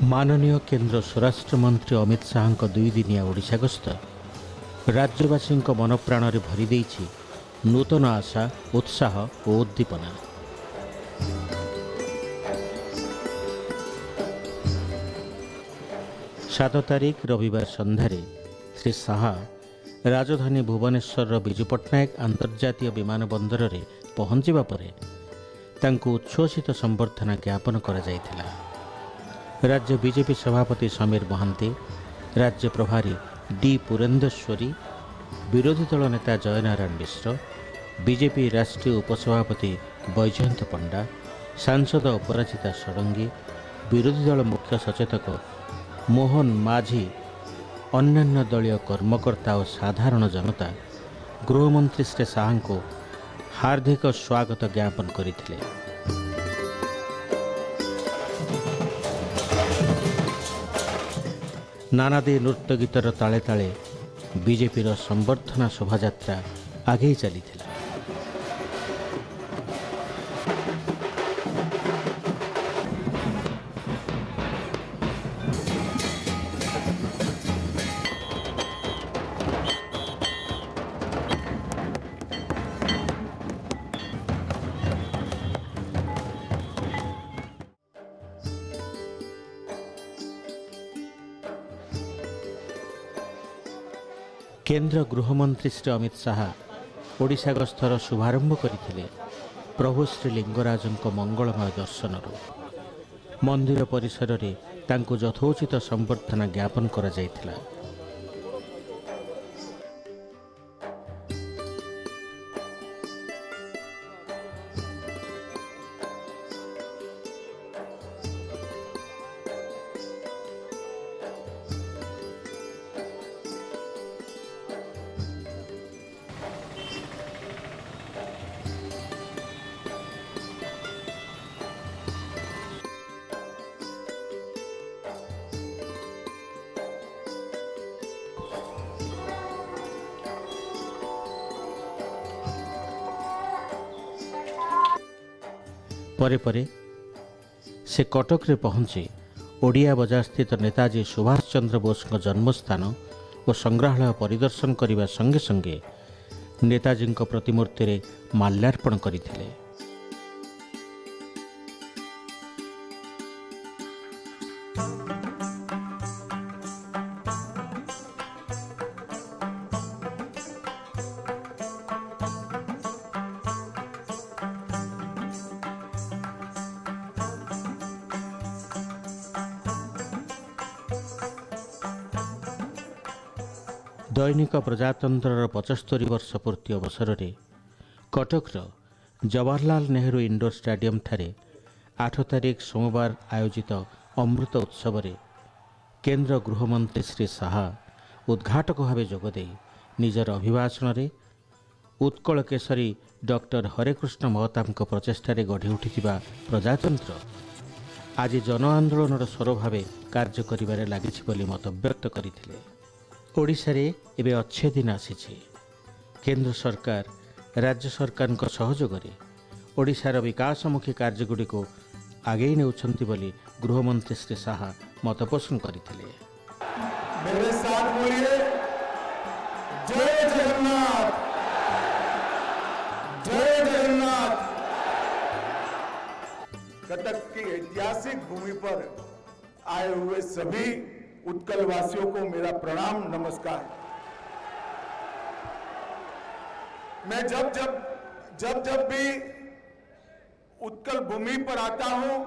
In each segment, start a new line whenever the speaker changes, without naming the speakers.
माननीय केंद्र स्वराष्ट्र मंत्री अमित शाह दुई दिनिया ओडिशा गस्त राज्यवासी मन प्राण भरी देइछि नूतन आशा उत्साह और उद्दीपना। 7 तारिख रविवार सन्धारे श्री शाह राजधानी भुवनेश्वर विजु पट्टनायक अंतर्जातीय विमान बंदर में पहुंचवा पर उच्छ्वसित संबर्धना ज्ञापन करा जायथिला। राज्य बीजेपी सभापति समीर महांती, राज्य प्रभारी डी पुरेंद्रेश्वरी, विरोधी दल नेता जयनारायण मिश्र, बीजेपी राष्ट्रीय उपसभापति बैजयंत पंडा, सांसद अपराजिता षडंगी, विरोधी दल मुख्य सचेतक मोहन माझी, अन्यान्य दलीय कर्मकर्ता और साधारण जनता गृहमंत्री श्री शाह को हार्दिक स्वागत ज्ञापन करथिले। नानादी नृत्य गीतर ताले ताले बीजेपीर संबर्धना शोभायात्रा आगे चली। केंद्र गृहमंत्री श्री अमित शाह ओडिशा गस्तर शुभारंभ करथिले प्रभु श्री लिंगराजंक मंगलमय दर्शनरू। मंदिर परिसर में तांको यथोचित संबर्धना ज्ञापन करा जायथिला। परे परे से कटक रे पहुंची ओडिया बजार स्थित नेताजी सुभाष चंद्र बोस जन्मस्थान और संग्रहालय परिदर्शन करने संगे संगे नेताजी प्रतिमूर्ति रे माल्यार्पण करथिले। दैनिक प्रजातंत्र 75 वर्ष पूर्ति अवसर में कटकर जवाहरलाल नेहरू इंडोर स्टेडियम ठारे 8 तारिख सोमवार आयोजित अमृत उत्सव में केंद्र गृहमंत्री श्री शाह उद्घाटक भाव जोगदे निजर अभिभाषण में उत्कल केसरी डॉक्टर हरेकृष्ण महताब प्रचेषा गढ़ी उठिथिबा प्रजातंत्र आज जन आंदोलन स्वर भाव कार्य करिबारे लागिछि बोली मत व्यक्त करथिले। ओडिशा रे एबे अच्छे दिन आसीछि। केंद्र सरकार राज्य सरकार सहयोग रे ओडिशार विकासमुखी कार्यगुड़ी को आगे नेउछंती बोली गृहमंत्री श्री शाह मत पोषण करथिले।
मेरे साथ बोलिए जय जगन्नाथ, जय जगन्नाथ। कटक की ऐतिहासिक भूमि पर आए हुए सभी उत्कल वासियों को मेरा प्रणाम नमस्कार। मैं जब भी उत्कल भूमि पर आता हूं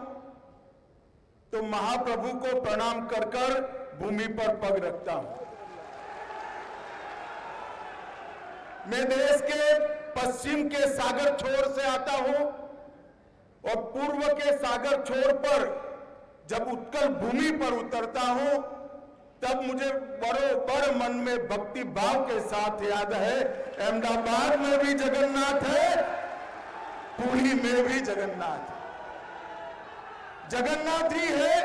तो महाप्रभु को प्रणाम कर कर भूमि पर पग रखता हूं। मैं देश के पश्चिम के सागर छोर से आता हूं और पूर्व के सागर छोर पर जब उत्कल भूमि पर उतरता हूं तब मुझे बड़ोबर मन में भक्ति भाव के साथ याद है अहमदाबाद में भी जगन्नाथ है, पुरी में भी जगन्नाथ। जगन्नाथ ही है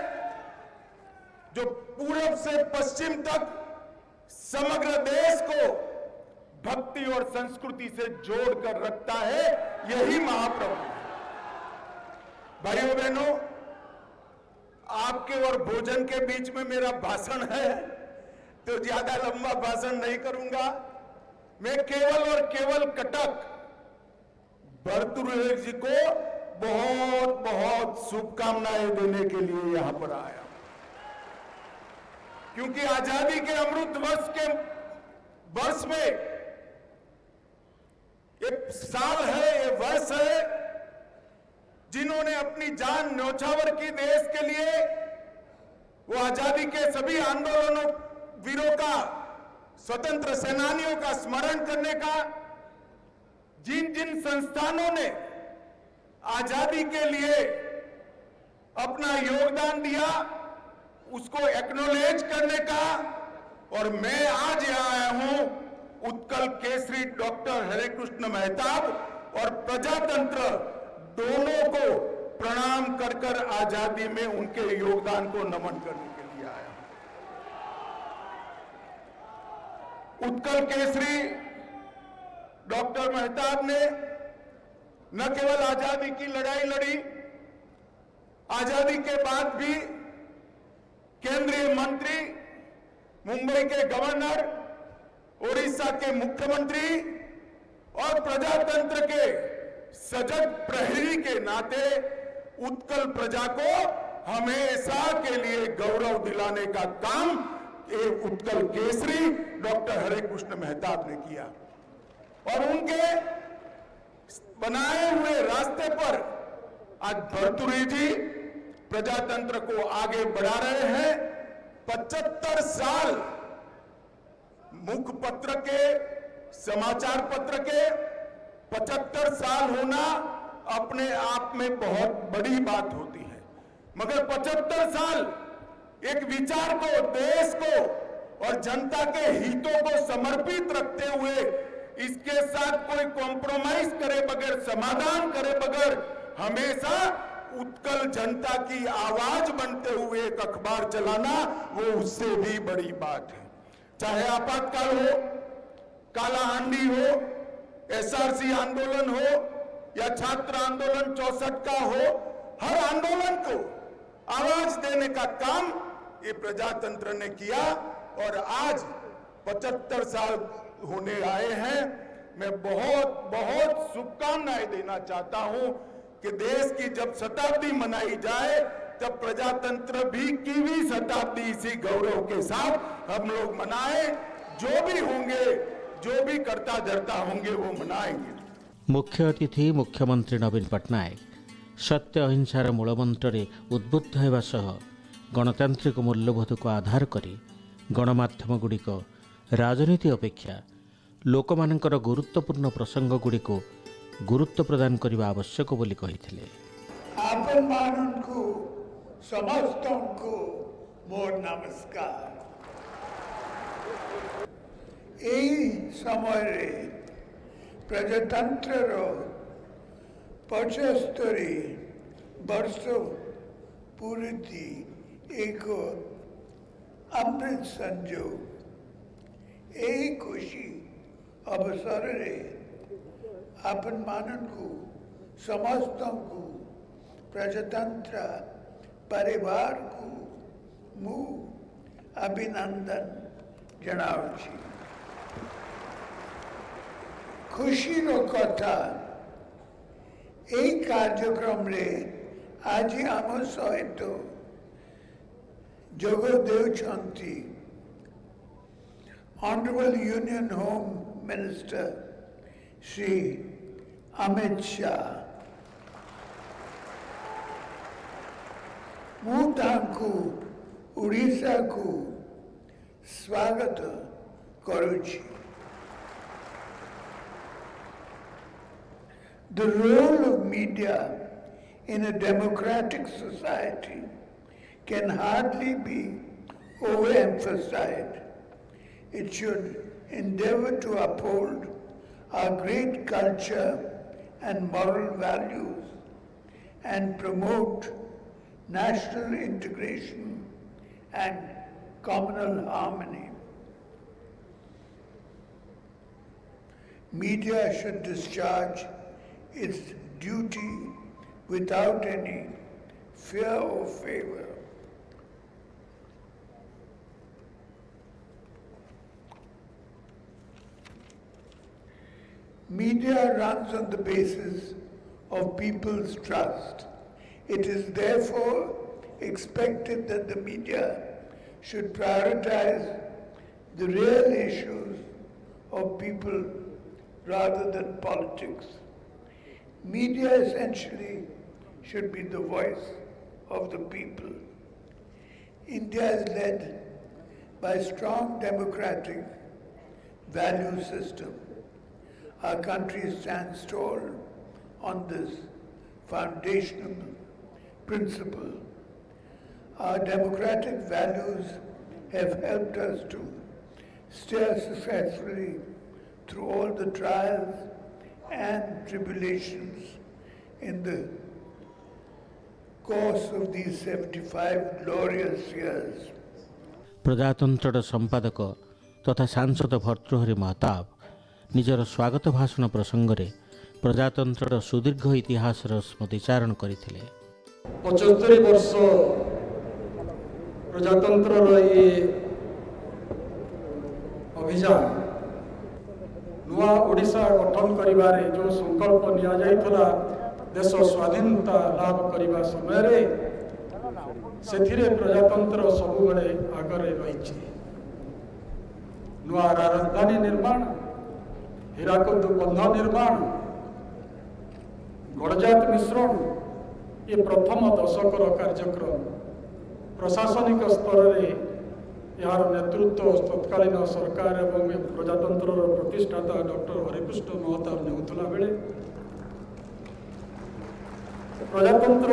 जो पूरब से पश्चिम तक समग्र देश को भक्ति और संस्कृति से जोड़कर रखता है। यही महाप्रभु है। भाइयों बहनों, आपके और भोजन के बीच में मेरा भाषण है, तो ज्यादा लंबा भाषण नहीं करूंगा। मैं केवल और केवल कटक भर्तृहरि जी को बहुत बहुत शुभकामनाएं देने के लिए यहां पर आया, क्योंकि आजादी के अमृत वर्ष में ये साल है, ये वर्ष है, जिन्होंने अपनी जान न्यौछावर की देश के लिए, वो आजादी के सभी आंदोलनों वीरों का, स्वतंत्र सेनानियों का स्मरण करने का, जिन जिन संस्थानों ने आजादी के लिए अपना योगदान दिया, उसको एक्नॉलेज करने का। और मैं आज यहां आया हूं उत्कल केसरी डॉक्टर हरेकृष्ण मेहताब और प्रजातंत्र दोनों को प्रणाम कर कर आजादी में उनके योगदान को नमन करने के लिए आया हूं। उत्कल केसरी डॉक्टर मेहताब ने न केवल आजादी की लड़ाई लड़ी, आजादी के बाद भी केंद्रीय मंत्री, मुंबई के गवर्नर, ओडिशा के मुख्यमंत्री और प्रजातंत्र के सजग प्रहरी के नाते उत्कल प्रजा को हमेशा के लिए गौरव दिलाने का काम ये उत्कल केसरी डॉक्टर हरेकृष्ण मेहताब ने किया। और उनके बनाए हुए रास्ते पर आज भर्तृहरि जी प्रजातंत्र को आगे बढ़ा रहे हैं। 75 साल मुखपत्र के, समाचार पत्र के 75 साल होना अपने आप में बहुत बड़ी बात होती है, मगर 75 साल एक विचार को, देश को और जनता के हितों को समर्पित रखते हुए, इसके साथ कोई कॉम्प्रोमाइज करे बगैर, समाधान करे बगैर, हमेशा उत्कल जनता की आवाज बनते हुए एक अखबार चलाना, वो उससे भी बड़ी बात है। चाहे आपातकाल हो, कालाहांडी हो, एसआरसी आंदोलन हो या छात्र आंदोलन 64 का हो, हर आंदोलन को आवाज देने का काम ये प्रजातंत्र ने किया। और आज 75 साल होने आए हैं। मैं बहुत बहुत शुभकामनाएं देना चाहता हूं कि देश की जब शताब्दी मनाई जाए, तब प्रजातंत्र की भी शताब्दी इसी गौरव के साथ हम लोग मनाएं। जो भी होंगे, जो भी करता धरता होंगे, वो मनाएंगे।
मुख्य अतिथि मुख्यमंत्री नवीन पट्टनायक सत्य अहिंसार मूलमंत्र उद्बुद्ध होगा सह गणतांत्रिक मूल्यबोध को आधार करी गणमाध्यम गुड़िक राजनीति अपेक्षा लोकमानंकर गुरुत्वपूर्ण प्रसंग गुड़िक गुरुत्व प्रदान करने आवश्यक बोली कहिथिले।
आपन माननको समस्तको मोर नमस्कार। यही समय प्रजातंत्र 75 वर्ष पूर्ति एक अमृत संजोग, यही खुशी अवसर रे आपन माननको समस्तको प्रजातंत्र परिवार को मु अभिनंदन जनावुछि। खुशी रो कथा এই କାର୍ଯ୍ୟକ୍ରମରେ ଆଜି ଆମ ସହିତ ଯୋଗ ଦେଉଛନ୍ତି Honorable Union Home Minister Shri Amit Shah। ମୁଁ ତାଙ୍କୁ ଓଡ଼ିଶାକୁ ସ୍ୱାଗତ କରୁଛି। The role of media in a democratic society can hardly be overemphasized. It should endeavor to uphold our great culture and moral values and promote national integration and communal harmony. Media should discharge its duty without any fear or favor. Media runs on the basis of people's trust. It is therefore expected that the media should prioritize the real issues of people rather than politics. Media essentially should be the voice of the people. India is led by a strong democratic value system. Our country stands tall on this foundational principle. Our democratic values have helped us to steer successfully through all the trials and tribulations in the course of these 75 glorious years.
प्रजातंत्र संपादक तथा सांसद भर्तृहरि महताब निजर स्वागत भाषण प्रसंग में प्रजातंत्र सुदीर्घ इतिहास स्मृतिचारण करते
75 वर्ष प्रजातंत्र ये अभियान नुआ ओडिशा गठन करिबारे जो संकल्प निया जाइथला देश स्वाधीनता लाभ करिबा समय रे सेथिरे प्रजातंत्र सब बेले आगरे रहिछि। नुआ राजधानी निर्माण, हीराकुद बंध निर्माण, गणजात मिश्रण ये प्रथम दशकर कार्यक्रम प्रशासनिक स्तर में यार नेतृत्व तत्कालीन सरकार एवं प्रजातंत्र प्रतिष्ठाता डॉक्टर हरिकृष्ण महताब नेउथला बेले प्रजातंत्र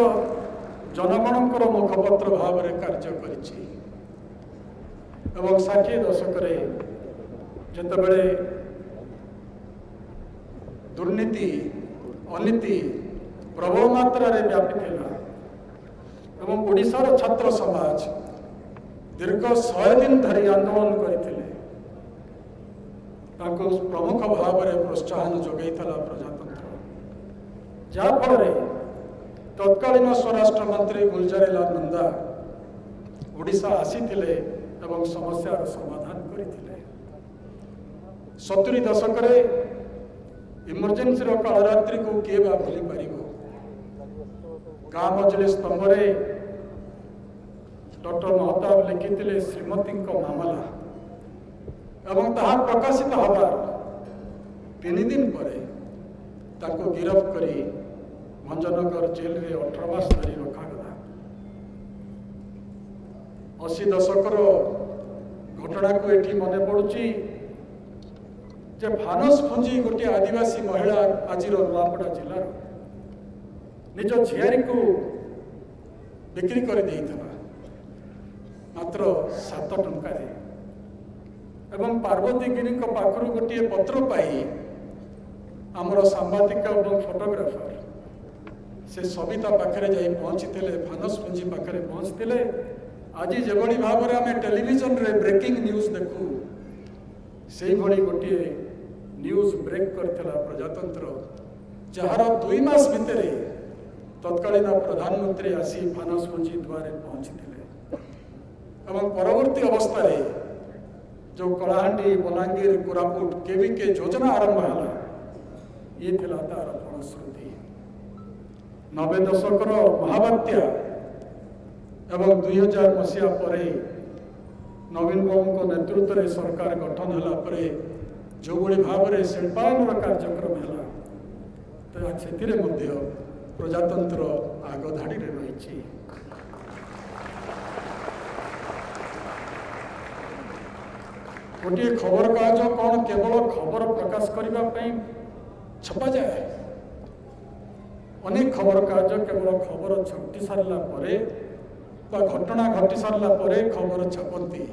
जनगणकर मुखपत्र भाव में कार्य करिछि एवं 60 दशक जेतेबेले दुर्नीति अनीति प्रबल मात्रा रे व्यापी थिला एवं ओडिशार छात्र समाज दीर्घ 100 दिन धरी आंदोलन करथिले ताको प्रमुख भाव में प्रोत्साहन जोगैथला प्रजातंत्र जाफल तत्कालीन स्वराष्ट्र मंत्री गुलजारीलाल नंदा ओडिशा आसीथिले एवं समस्यार समाधान करथिले। 70 दशक इमरजेंसी कालरात्रि को किए बा भूली पारिबो। गाँ मजली स्तंभ डॉक्टर महताब लिखिथिले श्रीमती मामला एवं ताहा प्रकाशित हबार 3 दिन पर ताको गिरफ्त करी भंजनगर जेल रे 18 मास धरी रखागला। 80 दशकर घटना को एठी मने पड़ुची जे फानस फुंजी गोटे आदिवासी महिला आज नुआपड़ा जिलार निज झियारी को बिक्री कर देइथला मात्र 7 टंका एवं पार्वतीगिरी पाखर गोटे पत्र पाई आमर सांबादिक और फोटोग्राफर से सविता पाखे जाई पहुँची फानस पुंजी पाखे पहुँचते आज जो भाव में आम टेलीविजन रे ब्रेकिंग न्यूज देखू से गोटे न्यूज ब्रेक करथिला प्रजातंत्र जार 2 मास भितर तत्कालीन प्रधानमंत्री आसी फानस पुंजी द्वारे पहुँची एवं परवर्ती अवस्था जो कलाहांडी बलांगीर कोरापुट केवीके योजना आरंभ है ये थिला तार फलश्रुति। 90 दशकर महाबात्या एवं 2000 मसीहा पर नवीन बाबू नेतृत्व में सरकार गठन है जो भाव में शिल्पायन कार्यक्रम है तो से प्रजातंत्र आगधाड़ी रही। गोटे खबर कागज कौन केवल खबर प्रकाश करने छपा जाए अनेक खबर कागज केवल खबर छपी सारा घटना घटी सारा खबर छापती।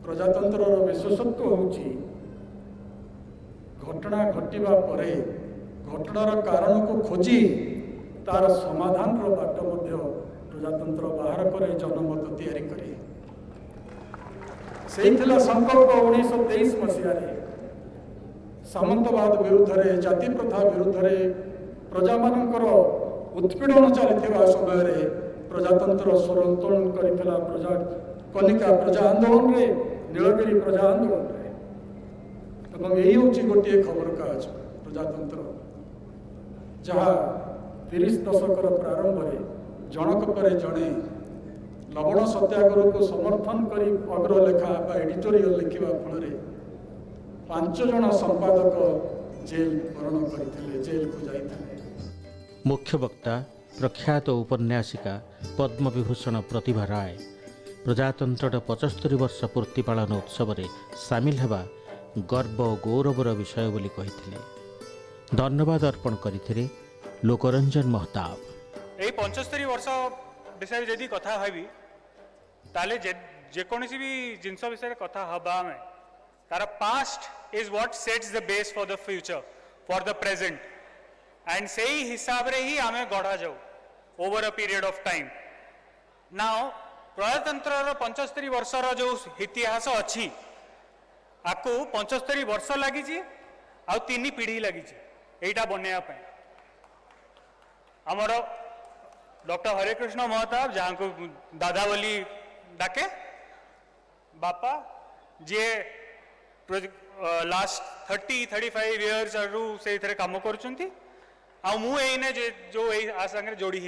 प्रजातंत्र विशेषत्व होची घटना घटवा पर घटनार कारण को खोजी तार समाधान बाट प्रजातंत्र बाहर करे जनमत तैयारी करे। से संकल्प 1923 मसीह सामंतवाद विरुद्ध रे जाति प्रथा विरुद्ध रे प्रजा मानकर उत्पीड़न चलता समय प्रजातंत्र स्वर उत्तोलन करथिला प्रजा कनिका प्रजा आंदोलन रे नीलगिरी प्रजा आंदोलन रे एवं यही हूँ गोटे खबर काज प्रजातंत्र जहाँ 30 दशकर प्रारंभ में जनक पर जड़े लवण सत्याग्रह को समर्थन कर अग्रलेखा एडिटोरियल लिखा फल 5 जन संपादक जेल बरण करते जेल को जाते।
मुख्य वक्ता प्रख्यात उपन्यासिका पद्मविभूषण प्रतिभा राय प्रजातंत्र 75 वर्ष पूर्ति पालन उत्सव में सामिल होगा गर्व और गौरवर विषय बोली कही धन्यवाद अर्पण करते लोकरंजन महताब।
यही 75 वर्ष विषय जदि कथा हबी ताले जेकोसी भी जिनस विषय कथा हबा में तार past is what sets the base for the future for the present and से ही हिसाब रे ही आमे गढ़ा जाऊ over a period of time. Now प्रजातंत्र 75 वर्षर जो इतिहास अच्छी आपको 75 वर्ष लगी आ 3 पीढ़ी लगी यहीटा बनवाई आमर डॉक्टर हरेकृष्ण महताब जहाँ को दादा बोली डाके बापा जे लास्ट 30-35 इयर्स रु से काम करुँच मुझे जो आ संगे जोड़ी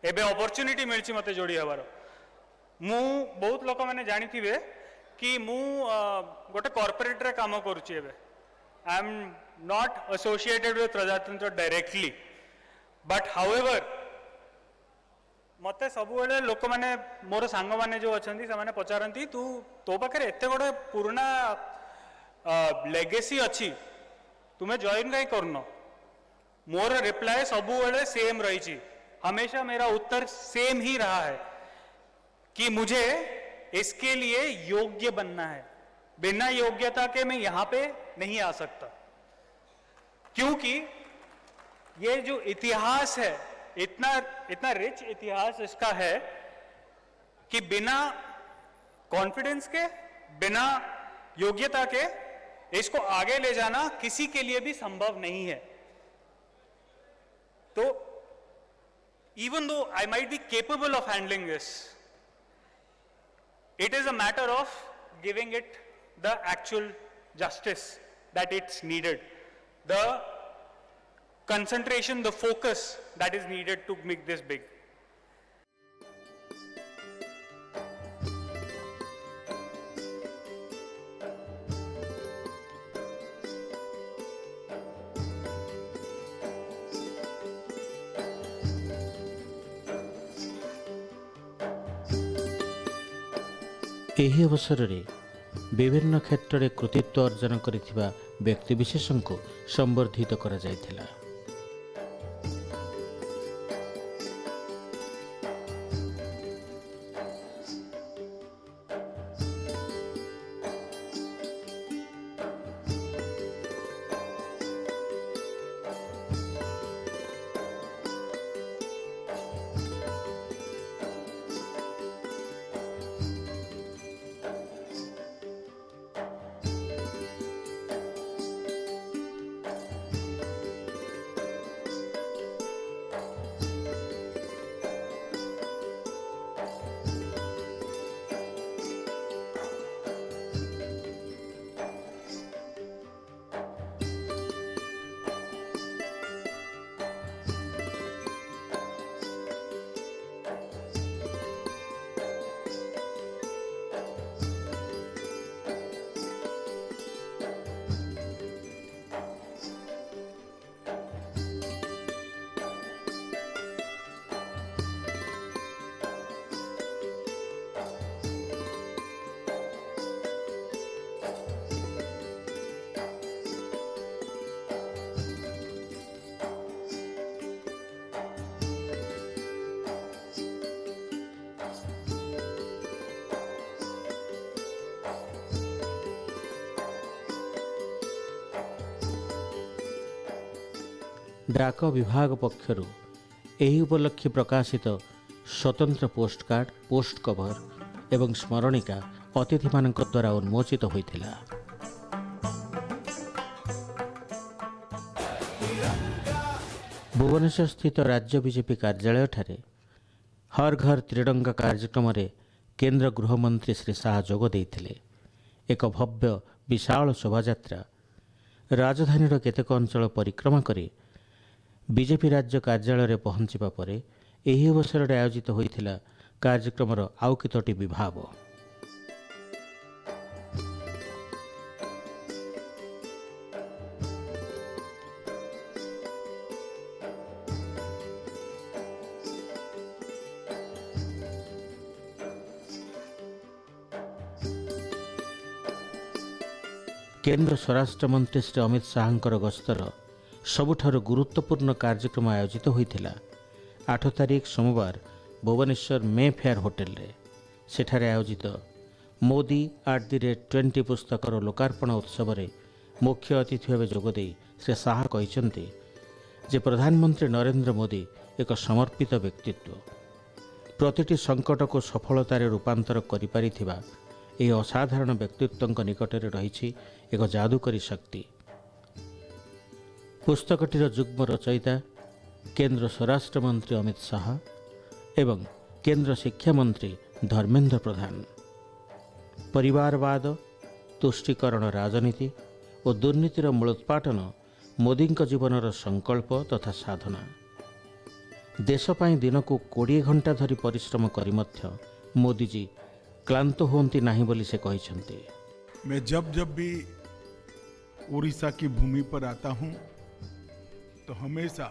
एबे अपॉर्चुनिटी मिली मत जोड़ी हबार मु बहुत लोक मैंने जानी कि मु गोटे कॉर्पोरेट रे काम करुच्ची एबे I am not associated with प्रजातंत्र डायरेक्टली बट हाउएवर मते सब लोक मैंने मोर सांग मैंने जो अच्छा से पचारती तू तो पाखे एत गोटे पुराना लेगेसी अच्छी तुम्हें जॉइन कहीं करन मोर रिप्लाई सब सेम रही हमेशा मेरा उत्तर सेम ही रहा है कि मुझे इसके लिए योग्य बनना है बिना योग्यता के मैं यहाँ पे नहीं आ सकता क्योंकि ये जो इतिहास है इतना रिच इतिहास इसका है कि बिना कॉन्फिडेंस के बिना योग्यता के इसको आगे ले जाना किसी के लिए भी संभव नहीं है। तो even though I might be capable of handling this, it is a matter of giving it the actual justice that it's needed, the concentration, the focus that is needed to make this big.
ଏହି ଅବସରରେ ବିଭିନ୍ନ କ୍ଷେତ୍ରରେ କୃତିତ୍ୱ ଅର୍ଜନ କରିଥିବା ବ୍ୟକ୍ତିବିଶେଷଙ୍କୁ ସମ୍ବର୍ଦ୍ଧିତ କରାଯାଇଥିଲା। डाक विभाग पक्षरु एही उपलक्षे प्रकाशित स्वतंत्र पोस्टकार्ड पोस्ट कवर एवं स्मरणिका अतिथि मानक द्वारा उन्मोचित होइथिला। भुवनेश्वर स्थित राज्य बीजेपी कार्यालय ठारे हर घर त्रिरंगा कार्यक्रम रे केंद्र गृहमंत्री श्री शाह जोग देइथिले। एक भव्य विशाल शोभायात्रा राजधानी केतेक अंचल परिक्रमा करी बीजेपी राज्य कार्यालय रे पहुंचवा परे एही अवसर रे आयोजित होइथिला कार्यक्रमर आउ केतोटी विभाव। केंद्र स्वराष्ट्र मंत्री श्री अमित शाहंकर गस्तर सबुठारु गुरुत्वपूर्ण कार्यक्रम आयोजित होइथिला। 8 तारिख सोमवार भुवनेश्वर मे फेयर होटेल रे सेठारे आयोजित मोदी @20 पुस्तकर लोकार्पण उत्सव रे मुख्य अतिथि भाव जोगदे श्री शाह कहिसंती जे प्रधानमंत्री नरेंद्र मोदी एक समर्पित व्यक्तित्व, प्रतिटी संकट को सफलतार रूपांतर करि पारिथिबा यह असाधारण व्यक्तित्व निकटरे रही एक जादुकरी शक्ति। पुस्तकटीर युग्म रचयिता केंद्र स्वराष्ट्र मंत्री अमित शाह एवं केंद्र शिक्षा मंत्री धर्मेंद्र प्रधान। परिवारवाद, तुष्टिकरण राजनीति और दुर्नीतिर मूलोत्पाटन मोदी जीवनर संकल्प तथा साधना। देशपाई दिन को 20 घंटा धरी परिश्रम करी मध्य मोदीजी क्लांत होती नहीं बोली से कहिसंती।
मैं जब जब भी उड़ीसा की भूमि पर आता हूं तो हमेशा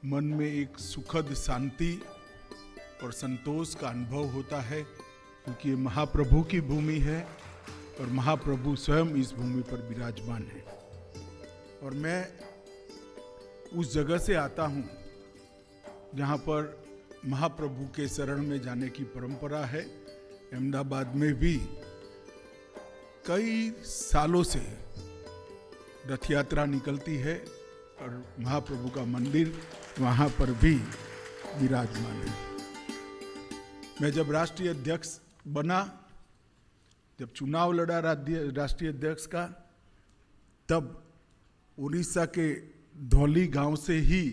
मन में एक सुखद शांति और संतोष का अनुभव होता है, क्योंकि ये महाप्रभु की भूमि है और महाप्रभु स्वयं इस भूमि पर विराजमान है। और मैं उस जगह से आता हूं जहां पर महाप्रभु के शरण में जाने की परंपरा है। अहमदाबाद में भी कई सालों से रथ यात्रा निकलती है और महाप्रभु का मंदिर वहाँ पर भी विराजमान है। मैं जब राष्ट्रीय अध्यक्ष बना, जब चुनाव लड़ा राष्ट्रीय अध्यक्ष का, तब उड़ीसा के धौली गांव से ही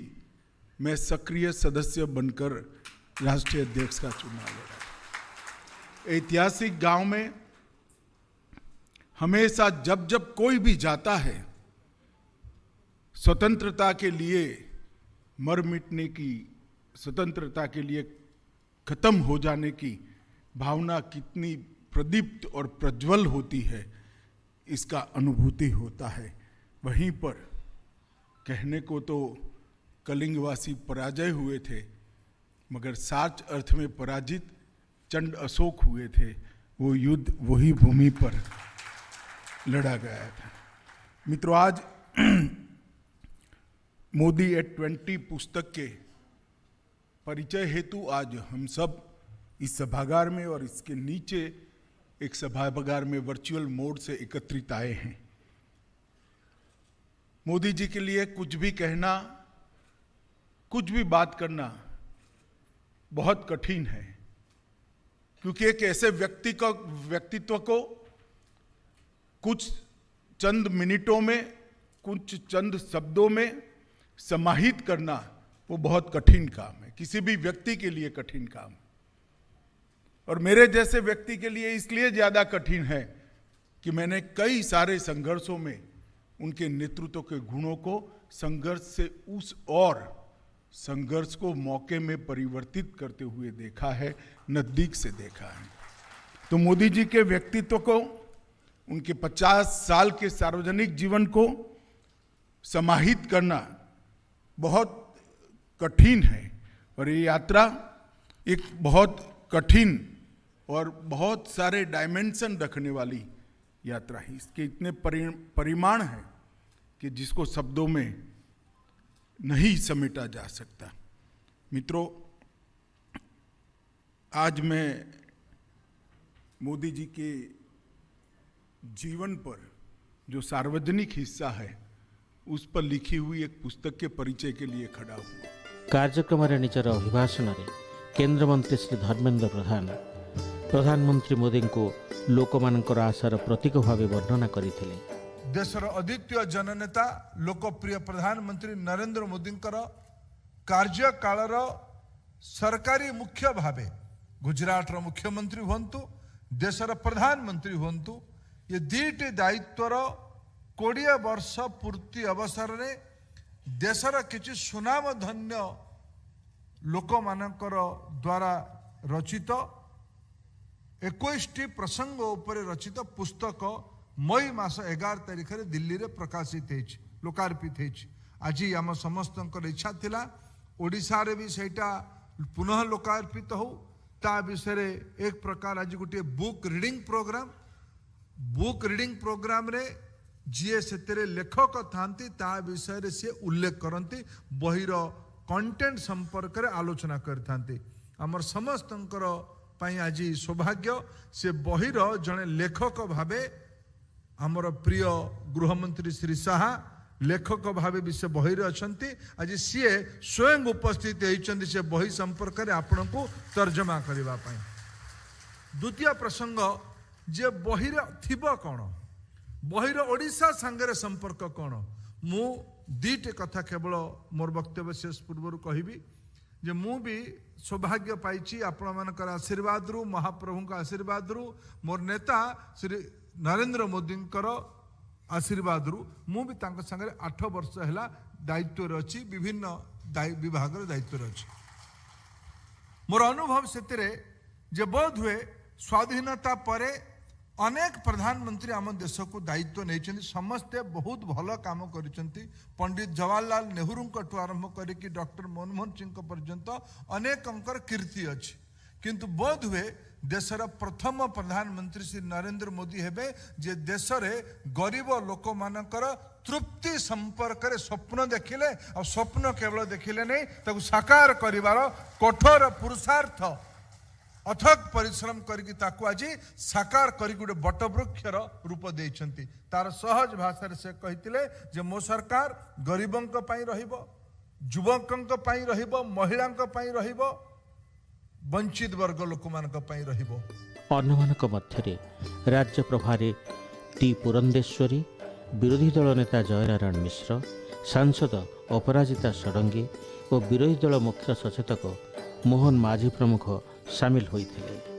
मैं सक्रिय सदस्य बनकर राष्ट्रीय अध्यक्ष का चुनाव लड़ा। ऐतिहासिक गांव में हमेशा जब जब कोई भी जाता है, स्वतंत्रता के लिए मर मिटने की, स्वतंत्रता के लिए खत्म हो जाने की भावना कितनी प्रदीप्त और प्रज्वल होती है, इसका अनुभूति होता है। वहीं पर कहने को तो कलिंगवासी पराजय हुए थे, मगर साच अर्थ में पराजित चंड अशोक हुए थे। वो युद्ध वही भूमि पर लड़ा गया था। मित्रों, आज मोदी @20 पुस्तक के परिचय हेतु आज हम सब इस सभागार में और इसके नीचे एक सभागार में वर्चुअल मोड से एकत्रित आए हैं। मोदी जी के लिए कुछ भी कहना, कुछ भी बात करना बहुत कठिन है, क्योंकि एक ऐसे व्यक्तित्व को कुछ चंद मिनटों में, कुछ चंद शब्दों में समाहित करना वो बहुत कठिन काम है, किसी भी व्यक्ति के लिए कठिन काम। और मेरे जैसे व्यक्ति के लिए इसलिए ज्यादा कठिन है कि मैंने कई सारे संघर्षों में उनके नेतृत्व के गुणों को संघर्ष से उस और संघर्ष को मौके में परिवर्तित करते हुए देखा है, नजदीक से देखा है। तो मोदी जी के व्यक्तित्व को, उनके 50 साल के सार्वजनिक जीवन को समाहित करना बहुत कठिन है। और ये यात्रा एक बहुत कठिन और बहुत सारे डायमेंशन रखने वाली यात्रा है। इसके इतने परिमाण हैं कि जिसको शब्दों में नहीं समेटा जा सकता। मित्रों, आज मैं मोदी जी के जीवन पर जो सार्वजनिक हिस्सा है उस पर लिखी हुई एक पुस्तक के परिचय के लिए खड़ा हुआ।
कार्यक्रम निजर अभिभाषण केंद्र मंत्री श्री धर्मेंद्र प्रधान प्रधानमंत्री मोदी को लोकमानकर आशार प्रतीक भाव वर्णना करथिले।
देशर अद्वितीय जननेता लोकप्रिय प्रधानमंत्री नरेंद्र मोदी कार्यकालर सरकारी मुख्य भावे गुजरात मुख्यमंत्री हूँ देशर प्रधानमंत्री हूँ ये दुईटी दायित्वर 20 वर्ष पूर्ति अवसर में देशर किसी सुनाम धन्य लोक मानकर द्वारा रचित 21 प्रसंग उपर रचित पुस्तक मई मास 11 तारिख में दिल्ली में प्रकाशित लोकार्पित आज आम समस्त इच्छा थिला ओडिशा रे भी सेटा पुनः लोकार्पित हो ता विषय एक प्रकार आज गोटे बुक रीडिंग प्रोग्राम रे जी से लेखक थांती ता विषय रे सी उल्लेख करती बहिर कंटेंट संपर्क रे आलोचना करथांती आमर समस्तंकर पई आज सौभाग्य से बहिर जड़े लेखक भावे आमर प्रिय गृहमंत्री श्री शाह लेखक भावे भी से बहिर अछंती आज सीए स्वयं उपस्थित होइचंती से बही संपर्क रे आपण को तर्जमा करिवा पई। द्वितीय प्रसंग जे बहिर थिबो कोन बहिर ओडिशा संगे संपर्क कोन मु दीटे कथा केवल मोर वक्तव्य शेष पूर्व कहबी जे मु भी सौभाग्य पाइछि आपण मानकर आशीर्वाद रु महाप्रभु का आशीर्वाद रु मोर नेता श्री नरेंद्र मोदी आशीर्वाद रु मु भी तांक संगे 8 वर्ष हैला दायित्व अच्छी विभिन्न विभाग दायित्व अच्छी मोर अनुभव से जे बोध हुए स्वाधीनता परे अनेक प्रधानमंत्री आम देश को दायित्व नहीं समस्ते बहुत भल काम करिसेंती पंडित जवाहरलाल नेहरू आरंभ करिकी डॉक्टर मनमोहन सिंह पर्यंत अनेक कीर्ति अच्छी किंतु बोध हुए देशर प्रथम प्रधानमंत्री श्री नरेंद्र मोदी हेबे जे देश रे गरीब लोक मानकर तृप्ति संपर्क रे स्वप्न देखिले और स्वप्न केवल देखिले नहीं ताकू साकार करिवार कठोर पुरुषार्थ अथक परिश्रम करके ताकू आज साकार करी गोटे बटवृक्षर रूप देइछंती तार सहज भाषा से कहितिले जे मो सरकार गरीबंक पई रहिबो युवकंक पई रहिबो महिलांक पई रहिबो वंचित वर्ग लोक मानक पई रहिबो।
अन्यमानक मध्यरे राज्य प्रभारे टी पुरंदेश्वरी विरोधी दल नेता जयनारायण मिश्र सांसद अपराजिता षडंगी और विरोधी दल मुख्य सचेतक मोहन माझी प्रमुख सामिल होइथिले।